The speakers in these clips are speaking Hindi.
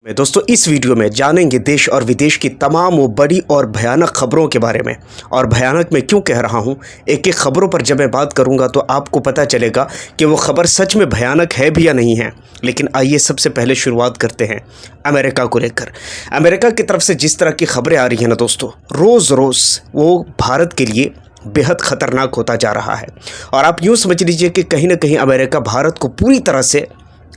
दोस्तों इस वीडियो में जानेंगे देश और विदेश की तमाम वो बड़ी और भयानक खबरों के बारे में। और भयानक मैं क्यों कह रहा हूं, एक एक खबरों पर जब मैं बात करूंगा तो आपको पता चलेगा कि वो खबर सच में भयानक है भी या नहीं है। लेकिन आइए सबसे पहले शुरुआत करते हैं अमेरिका को लेकर। अमेरिका की तरफ से जिस तरह की खबरें आ रही हैं ना दोस्तों, रोज़ रोज़ वो भारत के लिए बेहद ख़तरनाक होता जा रहा है। और आप यूँ समझ लीजिए कि कहीं ना कहीं अमेरिका भारत को पूरी तरह से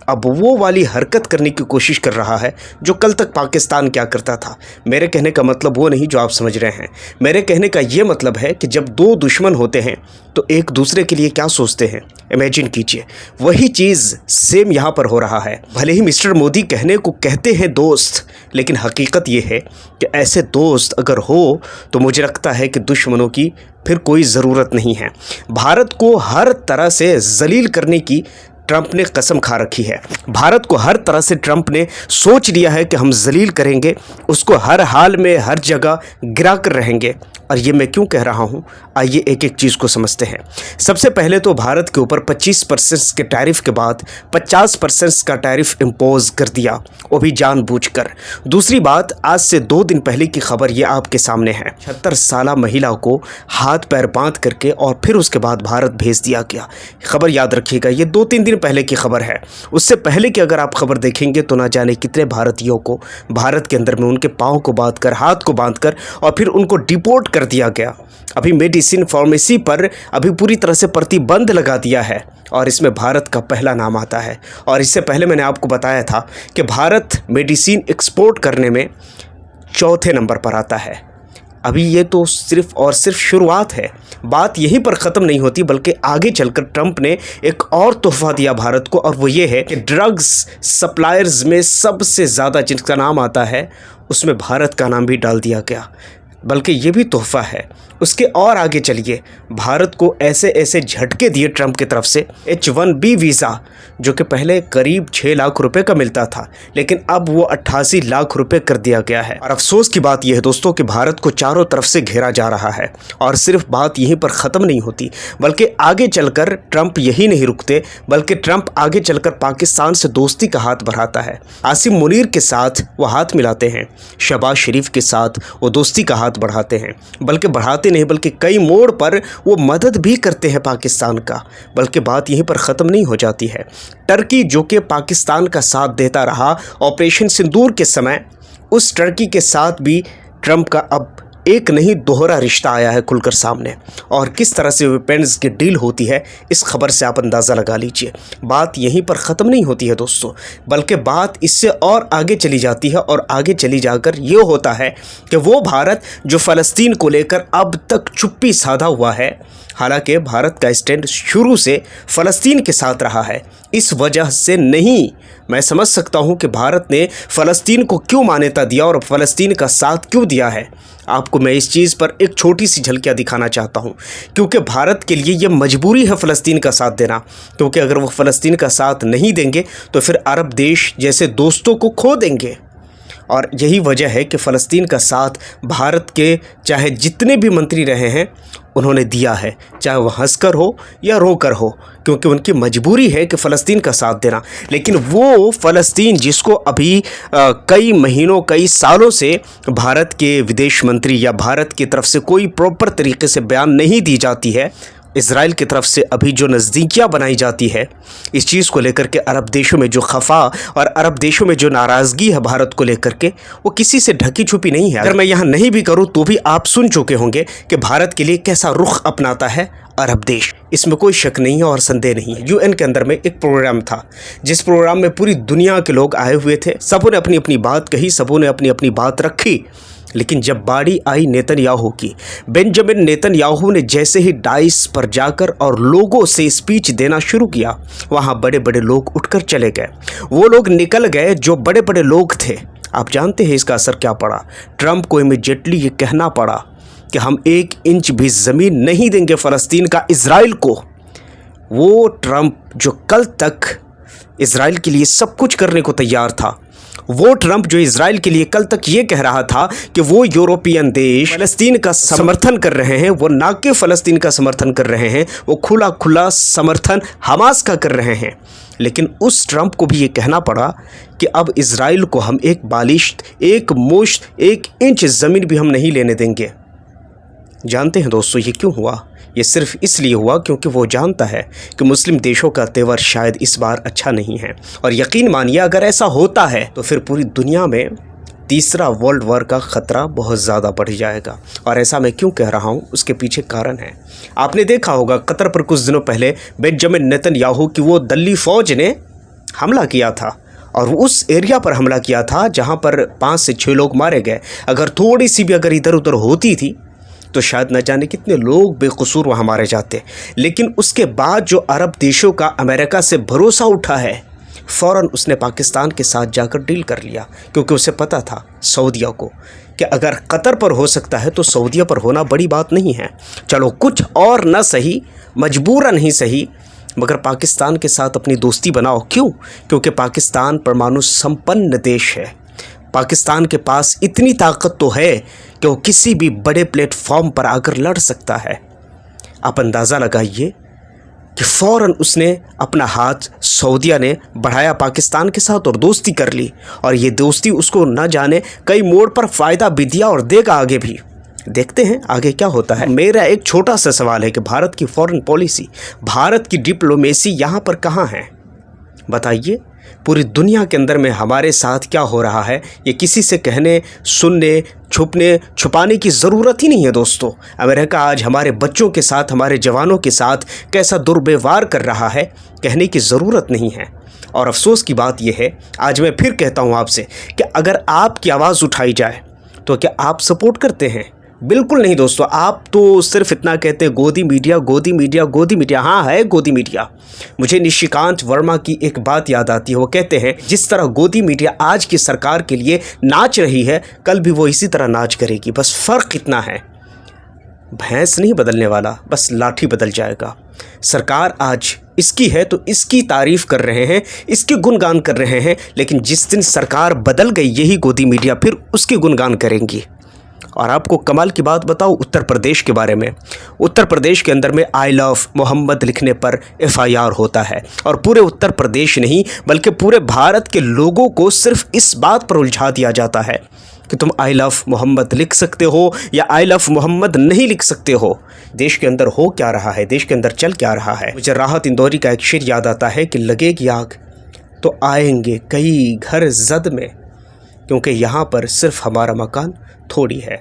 अब वो वाली हरकत करने की कोशिश कर रहा है जो कल तक पाकिस्तान क्या करता था। मेरे कहने का मतलब वो नहीं जो आप समझ रहे हैं। मेरे कहने का ये मतलब है कि जब दो दुश्मन होते हैं तो एक दूसरे के लिए क्या सोचते हैं, इमेजिन कीजिए। वही चीज़ सेम यहाँ पर हो रहा है। भले ही मिस्टर मोदी कहने को कहते हैं दोस्त, लेकिन हकीकत ये है कि ऐसे दोस्त अगर हो तो मुझे लगता है कि दुश्मनों की फिर कोई ज़रूरत नहीं है। भारत को हर तरह से जलील करने की ट्रंप ने कसम खा रखी है। भारत को हर तरह से ट्रंप ने सोच लिया है कि हम जलील करेंगे, उसको हर हाल में हर जगह गिरा कर रहेंगे। और ये मैं क्यों कह रहा हूँ, आइए एक एक चीज़ को समझते हैं। सबसे पहले तो भारत के ऊपर 25% के टैरिफ के बाद 50% का टैरिफ इम्पोज कर दिया, वो भी जानबूझकर। दूसरी बात, आज से 2 दिन पहले की खबर ये आपके सामने है। 76 साला महिला को हाथ पैर बांध करके और फिर उसके बाद भारत भेज दिया गया। खबर याद रखिएगा, ये 2-3 दिन पहले की खबर है। उससे पहले की अगर आप खबर देखेंगे तो ना जाने कितने भारतीयों को भारत के अंदर में उनके पाँव को बांधकर, हाथ को बांधकर और फिर उनको डिपोर्ट कर दिया गया। अभी मेडिसिन फार्मेसी पर अभी पूरी तरह से प्रतिबंध लगा दिया है और इसमें भारत का पहला नाम आता है। और इससे पहले मैंने आपको बताया था कि भारत मेडिसिन एक्सपोर्ट करने में 4थे नंबर पर आता है। अभी ये तो सिर्फ और सिर्फ शुरुआत है। बात यहीं पर ख़त्म नहीं होती, बल्कि आगे चलकर ट्रंप ने एक और तोहफा दिया भारत को, और वो ये है कि ड्रग्स सप्लायर्स में सबसे ज़्यादा जिनका नाम आता है उसमें भारत का नाम भी डाल दिया गया। बल्कि ये भी तोहफा है। उसके और आगे चलिए, भारत को ऐसे ऐसे झटके दिए ट्रंप की तरफ से। H1B वीज़ा जो कि पहले करीब 6 लाख रुपए का मिलता था, लेकिन अब वो 88 लाख रुपए कर दिया गया है। और अफसोस की बात यह है दोस्तों कि भारत को चारों तरफ से घेरा जा रहा है। और सिर्फ बात यहीं पर ख़त्म नहीं होती, बल्कि आगे चलकर ट्रंप यही नहीं रुकते, बल्कि ट्रंप आगे चलकर पाकिस्तान से दोस्ती का हाथ बढ़ाता है। आसिम मुनीर के साथ वो हाथ मिलाते हैं, शहबाज शरीफ के साथ वो दोस्ती का हाथ बढ़ाते हैं। बल्कि बढ़ाते नहीं, बल्कि कई मोड़ पर वो मदद भी करते हैं पाकिस्तान का। बल्कि बात यहीं पर ख़त्म नहीं हो जाती है। टर्की जो कि पाकिस्तान का साथ देता रहा ऑपरेशन सिंदूर के समय, उस टर्की के साथ भी ट्रंप का अब एक नहीं दोहरा रिश्ता आया है खुलकर सामने। और किस तरह से वेपन्स की डील होती है, इस खबर से आप अंदाज़ा लगा लीजिए। बात यहीं पर ख़त्म नहीं होती है दोस्तों, बल्कि बात इससे और आगे चली जाती है। और आगे चली जाकर ये होता है कि वो भारत जो फ़लस्तीन को लेकर अब तक चुप्पी साधा हुआ है, हालांकि भारत का स्टैंड शुरू से फ़लस्तीन के साथ रहा है, इस वजह से नहीं। मैं समझ सकता हूं कि भारत ने फ़लस्तीन को क्यों मान्यता दिया और फ़लस्तीन का साथ क्यों दिया है। आपको मैं इस चीज़ पर एक छोटी सी झलकियाँ दिखाना चाहता हूं, क्योंकि भारत के लिए ये मजबूरी है फ़लस्तीन का साथ देना। क्योंकि अगर वो फ़लस्तीन का साथ नहीं देंगे तो फिर अरब देश जैसे दोस्तों को खो देंगे। और यही वजह है कि फ़लस्तीन का साथ भारत के चाहे जितने भी मंत्री रहे हैं उन्होंने दिया है, चाहे वह हंसकर हो या रोकर हो, क्योंकि उनकी मजबूरी है कि फ़लस्तीन का साथ देना। लेकिन वो फ़लस्तीन जिसको अभी कई महीनों कई सालों से भारत के विदेश मंत्री या भारत की तरफ से कोई प्रॉपर तरीके से बयान नहीं दी जाती है, इज़राइल की तरफ से अभी जो नज़दीकियाँ बनाई जाती है, इस चीज़ को लेकर के अरब देशों में जो खफा और अरब देशों में जो नाराज़गी है भारत को लेकर के, वो किसी से ढकी छुपी नहीं है। अगर मैं यहाँ नहीं भी करूँ तो भी आप सुन चुके होंगे कि भारत के लिए कैसा रुख अपनाता है अरब देश। इसमें कोई शक नहीं है और संदेह नहीं है। UN के अंदर में एक प्रोग्राम था, जिस प्रोग्राम में पूरी दुनिया के लोग आए हुए थे। सबों ने अपनी अपनी बात कही, सबों ने अपनी अपनी बात रखी। लेकिन जब बारी आई नेतन्याहू की, बेंजामिन नेतन्याहू ने जैसे ही डाइस पर जाकर और लोगों से स्पीच देना शुरू किया, वहाँ बड़े बड़े लोग उठकर चले गए। वो लोग निकल गए जो बड़े बड़े लोग थे। आप जानते हैं इसका असर क्या पड़ा। ट्रंप को इमीडिएटली ये कहना पड़ा कि हम 1 इंच भी ज़मीन नहीं देंगे फ़लस्तीन का इज़राइल को। वो ट्रंप जो कल तक इज़राइल के लिए सब कुछ करने को तैयार था, वो ट्रंप जो इजराइल के लिए कल तक ये कह रहा था कि वो यूरोपियन देश फ़लस्तीन का समर्थन कर रहे हैं, वो ना कि फ़लस्तीन का समर्थन कर रहे हैं, वो खुला खुला समर्थन हमास का कर रहे हैं। लेकिन उस ट्रंप को भी ये कहना पड़ा कि अब इज़राइल को हम एक बालिश्त, एक मुश्त, एक इंच ज़मीन भी हम नहीं लेने देंगे। जानते हैं दोस्तों ये क्यों हुआ? ये सिर्फ इसलिए हुआ क्योंकि वो जानता है कि मुस्लिम देशों का तेवर शायद इस बार अच्छा नहीं है। और यकीन मानिए अगर ऐसा होता है तो फिर पूरी दुनिया में तीसरा वर्ल्ड वॉर का ख़तरा बहुत ज़्यादा बढ़ जाएगा। और ऐसा मैं क्यों कह रहा हूँ, उसके पीछे कारण है। आपने देखा होगा कतर पर कुछ दिनों पहले बेंजामिन नेतन्याहू की वो दल्ली फ़ौज ने हमला किया था, और उस एरिया पर हमला किया था जहाँ पर 5 से 6 लोग मारे गए। अगर थोड़ी सी भी अगर इधर उधर होती थी तो शायद न जाने कितने लोग बेकसूर वहाँ मारे जाते। लेकिन उसके बाद जो अरब देशों का अमेरिका से भरोसा उठा है, फ़ौरन उसने पाकिस्तान के साथ जाकर डील कर लिया, क्योंकि उसे पता था सऊदीया को कि अगर कतर पर हो सकता है तो सऊदीया पर होना बड़ी बात नहीं है। चलो कुछ और न सही, मजबूरन ही सही, मगर पाकिस्तान के साथ अपनी दोस्ती बनाओ। क्यों? क्योंकि पाकिस्तान परमाणु संपन्न देश है। पाकिस्तान के पास इतनी ताकत तो है कि वो किसी भी बड़े प्लेटफॉर्म पर आकर लड़ सकता है। आप अंदाज़ा लगाइए कि फ़ौरन उसने अपना हाथ सऊदीया ने बढ़ाया पाकिस्तान के साथ और दोस्ती कर ली, और ये दोस्ती उसको न जाने कई मोड़ पर फ़ायदा भी दिया और देगा आगे भी। देखते हैं आगे क्या होता है। मेरा एक छोटा सा सवाल है कि भारत की फॉरेन पॉलिसी, भारत की डिप्लोमेसी यहाँ पर कहाँ है? बताइए। पूरी दुनिया के अंदर में हमारे साथ क्या हो रहा है ये किसी से कहने, सुनने, छुपने, छुपाने की ज़रूरत ही नहीं है दोस्तों। अमेरिका आज हमारे बच्चों के साथ, हमारे जवानों के साथ कैसा दुर्व्यवहार कर रहा है, कहने की ज़रूरत नहीं है। और अफसोस की बात यह है, आज मैं फिर कहता हूँ आपसे कि अगर आपकी आवाज़ उठाई जाए तो क्या आप सपोर्ट करते हैं? बिल्कुल नहीं दोस्तों। आप तो सिर्फ इतना कहते हैं गोदी मीडिया, गोदी मीडिया, गोदी मीडिया। हाँ है गोदी मीडिया। मुझे निशिकांत वर्मा की एक बात याद आती है। वो कहते हैं जिस तरह गोदी मीडिया आज की सरकार के लिए नाच रही है, कल भी वो इसी तरह नाच करेगी। बस फ़र्क इतना है, भैंस नहीं बदलने वाला, बस लाठी बदल जाएगा। सरकार आज इसकी है तो इसकी तारीफ़ कर रहे हैं, इसके गुणगान कर रहे हैं, लेकिन जिस दिन सरकार बदल गई यही गोदी मीडिया फिर उसके गुणगान करेंगी। और आपको कमाल की बात बताऊं उत्तर प्रदेश के बारे में। उत्तर प्रदेश के अंदर में आई लव मोहम्मद लिखने पर FIR होता है, और पूरे उत्तर प्रदेश नहीं बल्कि पूरे भारत के लोगों को सिर्फ इस बात पर उलझा दिया जाता है कि तुम आई लव मोहम्मद लिख सकते हो या आई लव मोहम्मद नहीं लिख सकते हो। देश के अंदर हो क्या रहा है, देश के अंदर चल क्या रहा है। मुझे राहत इंदौरी का एक शेर याद आता है कि लगेगी आग तो आएंगे कई घर जद में, क्योंकि यहाँ पर सिर्फ हमारा मकान थोड़ी है।